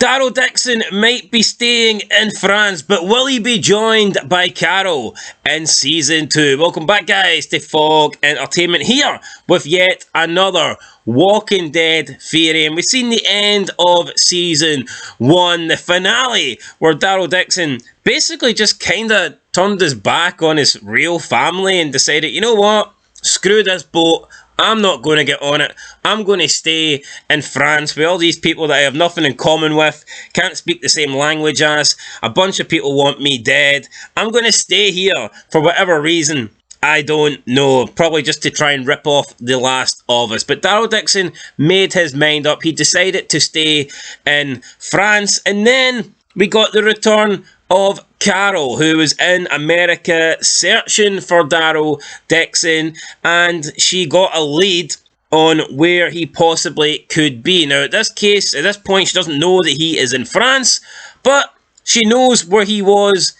Daryl Dixon might be staying in France, but will he be joined by Carol in Season 2? Welcome back, guys, to Fog Entertainment here with yet another Walking Dead theory. And we've seen the end of Season 1, the finale, where Daryl Dixon basically just kind of turned his back on his real family and decided, you know what, screw this boat. I'm not going to get on it. I'm going to stay in France with all these people that I have nothing in common with, can't speak the same language as, a bunch of people want me dead. I'm going to stay here for whatever reason. I don't know. Probably just to try and rip off The Last of Us. But Daryl Dixon made his mind up. He decided to stay in France. And then we got the return of Carol, who was in America searching for Daryl Dixon, and she got a lead on where he possibly could be. Now, at this point, she doesn't know that he is in France, but she knows where he was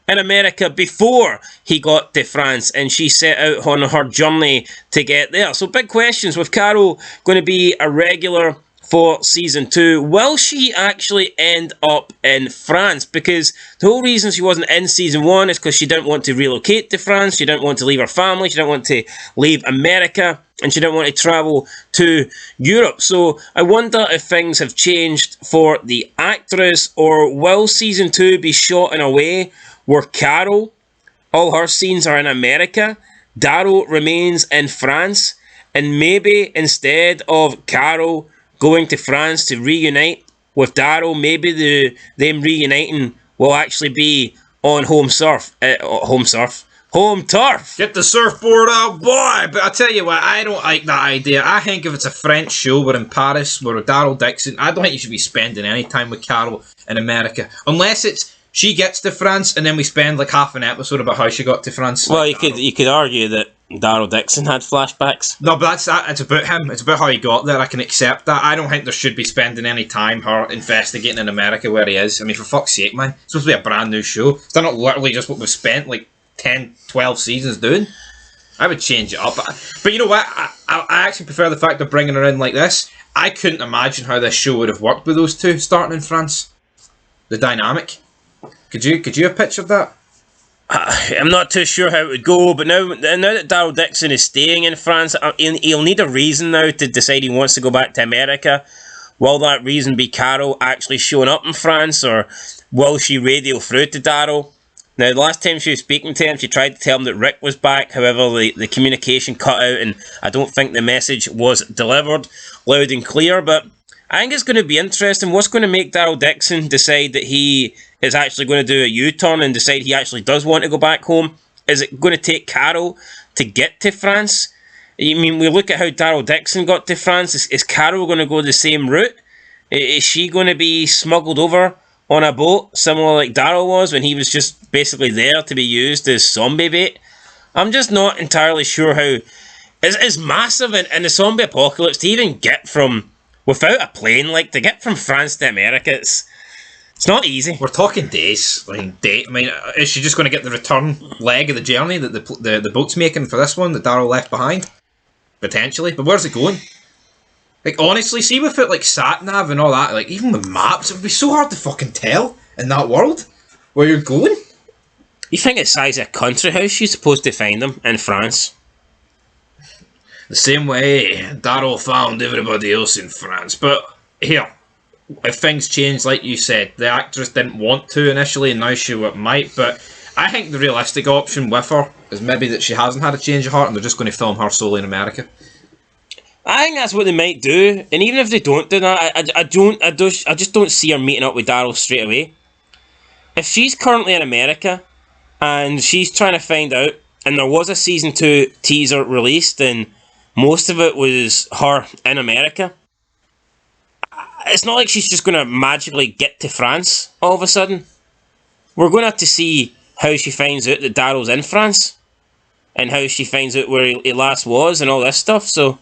in America before he got to France, and she set out on her journey to get there. So, big questions with Carol going to be a regular for Season 2. Will she actually end up in France? Because the whole reason she wasn't in Season 1 is because she didn't want to relocate to France, she didn't want to leave her family, she didn't want to leave America, and she didn't want to travel to Europe. So I wonder if things have changed for the actress, or will Season 2 be shot in a way where Carol, all her scenes are in America, Daryl remains in France, and maybe instead of Carol going to France to reunite with Daryl, maybe them reuniting will actually be on home turf. Get the surfboard out, boy! But I tell you what, I don't like that idea. I think if it's a French show, we're in Paris, we're with Daryl Dixon, I don't think you should be spending any time with Carol in America. Unless it's she gets to France and then we spend like half an episode about how she got to France. Well, you could argue that Daryl Dixon had flashbacks. No, but it's about him. It's about how he got there. I can accept that. I don't think there should be spending any time her investigating in America where he is. I mean, for fuck's sake, man. It's supposed to be a brand new show. It's not literally just what we've spent like 10, 12 seasons doing. I would change it up. But you know what? I actually prefer the fact of bringing her in like this. I couldn't imagine how this show would have worked with those two starting in France. The dynamic. Could you have pictured that? I'm not too sure how it would go, but now that Daryl Dixon is staying in France, he'll need a reason now to decide he wants to go back to America. Will that reason be Carol actually showing up in France, or will she radio through to Daryl? Now, the last time she was speaking to him, she tried to tell him that Rick was back. However, the communication cut out, and I don't think the message was delivered loud and clear. But I think it's going to be interesting. What's going to make Daryl Dixon decide that he is actually going to do a U-turn and decide he actually does want to go back home? Is it going to take Carol to get to France? I mean, we look at how Daryl Dixon got to France. Is Carol going to go the same route? Is she going to be smuggled over on a boat, similar like Daryl was when he was just basically there to be used as zombie bait? I'm just not entirely sure how... It's massive in the zombie apocalypse to even get from... Without a plane, like, to get from France to America, it's not easy. We're talking days. I mean, is she just going to get the return leg of the journey that the boat's making for this one that Daryl left behind? Potentially. But where's it going? Like, honestly, see with it, like, sat-nav and all that, like, even with maps, it would be so hard to fucking tell in that world where you're going. You think it's size of a country house you're supposed to find them in France? The same way Daryl found everybody else in France. But here, if things change, like you said, the actress didn't want to initially, and now she might. But I think the realistic option with her is maybe that she hasn't had a change of heart, and they're just going to film her solely in America. I think that's what they might do, and even if they don't do that, I just don't see her meeting up with Daryl straight away. If she's currently in America and she's trying to find out, and there was a Season 2 teaser released, and most of it was her in America, it's not like she's just going to magically get to France all of a sudden. We're going to have to see how she finds out that Daryl's in France, and how she finds out where he last was, and all this stuff, so...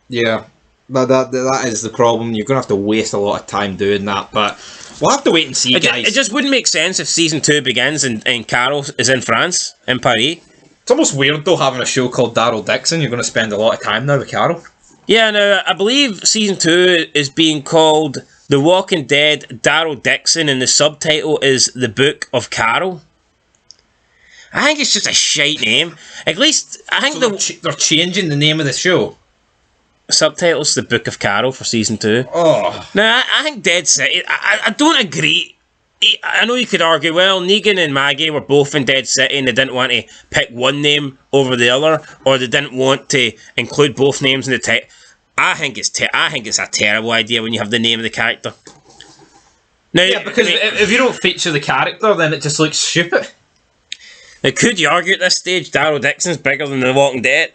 Yeah, that is the problem. You're going to have to waste a lot of time doing that, but we'll have to wait and see, guys. It just wouldn't make sense if Season 2 begins and Carol is in France, in Paris. It's almost weird, though, having a show called Daryl Dixon. You're going to spend a lot of time now with Carol. Yeah, now, I believe Season 2 is being called The Walking Dead, Daryl Dixon, and the subtitle is The Book of Carol. I think it's just a shite name. At least, I think they're changing the name of the show. Subtitles, The Book of Carol for season 2. Oh. Now, I think Dead City, I don't agree. I know you could argue, well, Negan and Maggie were both in Dead City and they didn't want to pick one name over the other, or they didn't want to include both names in the title. I think it's a terrible idea when you have the name of the character. Now, yeah, because if you don't feature the character, then it just looks stupid. Now, could you argue at this stage Daryl Dixon's bigger than The Walking Dead?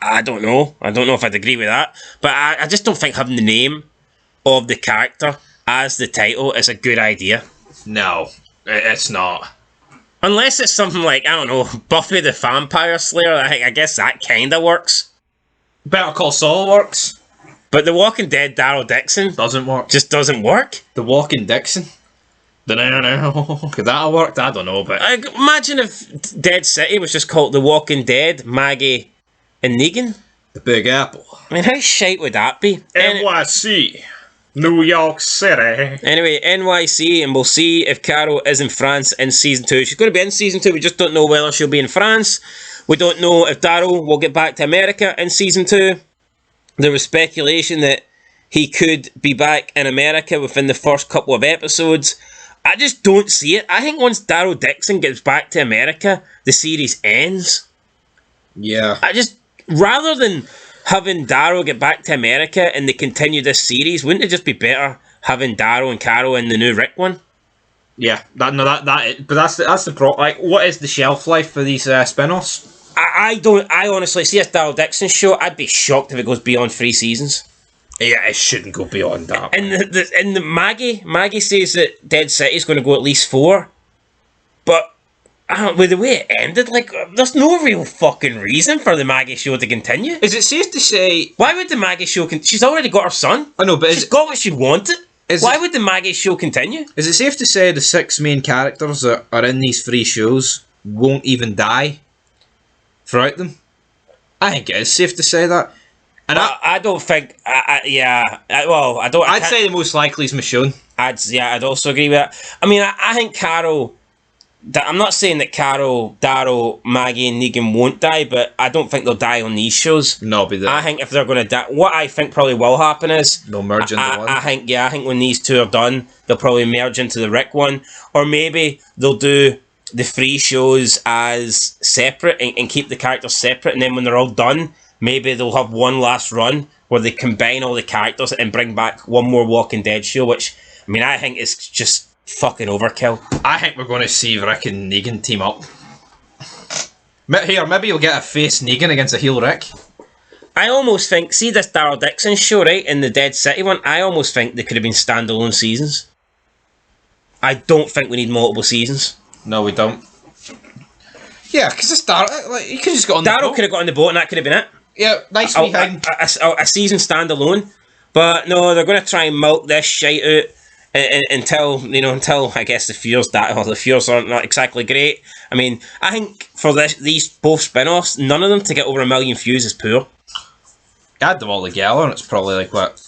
I don't know. I don't know if I'd agree with that. But I just don't think having the name of the character as the title is a good idea. No, it's not. Unless it's something like, I don't know, Buffy the Vampire Slayer. I guess that kind of works. Better Call Saul works. But The Walking Dead Daryl Dixon doesn't work. Just doesn't work. The Walking Dixon. Could that have worked? I don't know, but imagine if Dead City was just called The Walking Dead, Maggie and Negan. The Big Apple. I mean, how shite would that be? NYC. New York City. Anyway, NYC, and we'll see if Carol is in France in season 2. She's going to be in season 2, we just don't know whether she'll be in France. We don't know if Daryl will get back to America in season 2. There was speculation that he could be back in America within the first couple of episodes. I just don't see it. I think once Daryl Dixon gets back to America, the series ends. Yeah. Rather than having Daryl get back to America and they continue this series, wouldn't it just be better having Daryl and Carol in the new Rick one? Yeah, but that's the problem. Like, what is the shelf life for these spin-offs? I honestly see this Daryl Dixon show. I'd be shocked if it goes beyond 3 seasons. Yeah, it shouldn't go beyond that. And the Maggie says that Dead City is going to go at least 4, but with the way it ended, like, there's no real fucking reason for the Maggie show to continue. Is it safe to say... Why would the Maggie show... She's already got her son. I know, but she's got what she wanted. Why would the Maggie show continue? Is it safe to say the 6 main characters that are in these 3 shows won't even die throughout them? I think it is safe to say that. And I don't think... I don't... I'd say the most likely is Michonne. I'd also agree with that. I mean, I think Carol... I'm not saying that Carol, Daryl, Maggie and Negan won't die, but I don't think they'll die on these shows. No, be there. I think if they're going to die... What I think probably will happen is... They'll merge into one. I think when these 2 are done, they'll probably merge into the Rick one. Or maybe they'll do the 3 shows as separate and keep the characters separate, and then when they're all done, maybe they'll have one last run where they combine all the characters and bring back one more Walking Dead show, which, I mean, I think is just fucking overkill. I think we're going to see Rick and Negan team up. Here, maybe you'll get a face Negan against a heel Rick. I almost think, see this Daryl Dixon show, right, in the Dead City one, I almost think they could have been standalone seasons. I don't think we need multiple seasons. No, we don't. Yeah, because it's Daryl, like, he could have just got on the boat. Daryl could have got on the boat and that could have been it. Yeah, nice wee thing. A season standalone. But no, they're going to try and milk this shite out until I guess the fears aren't not exactly great. I mean, I think for these both spin-offs, none of them to get over 1 million views is poor. Add them all together and it's probably like what?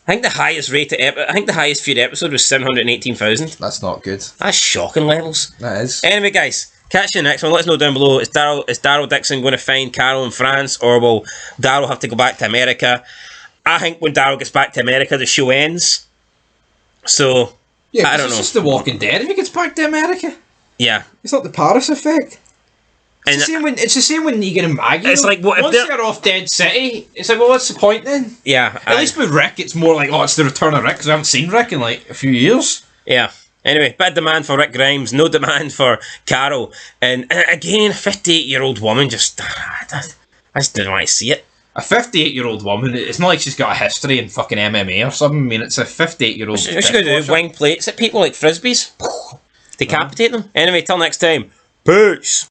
I think the highest viewed episode was 718,000. That's not good. That's shocking levels. That is. Anyway, guys, catch you in the next one. Let us know down below. Is Daryl Dixon going to find Carol in France, or will Daryl have to go back to America? I think when Daryl gets back to America, the show ends. So, yeah, I don't know. It's just The Walking Dead if he gets back to America. Yeah. It's not the Paris effect. It's the same when Negan and Maggie. It's like, what, once they're off Dead City, it's like, well, what's the point then? Yeah. At least with Rick, it's more like, oh, it's the return of Rick, because I haven't seen Rick in like a few years. Yeah. Anyway, big demand for Rick Grimes, no demand for Carol. And again, a 58-year-old woman, I just didn't want to see it. A 58-year-old woman, it's not like she's got a history in fucking MMA or something. I mean, it's a 58-year-old... What's she going to do? Wing plates at people like Frisbees? Decapitate them? Anyway, till next time. Peace!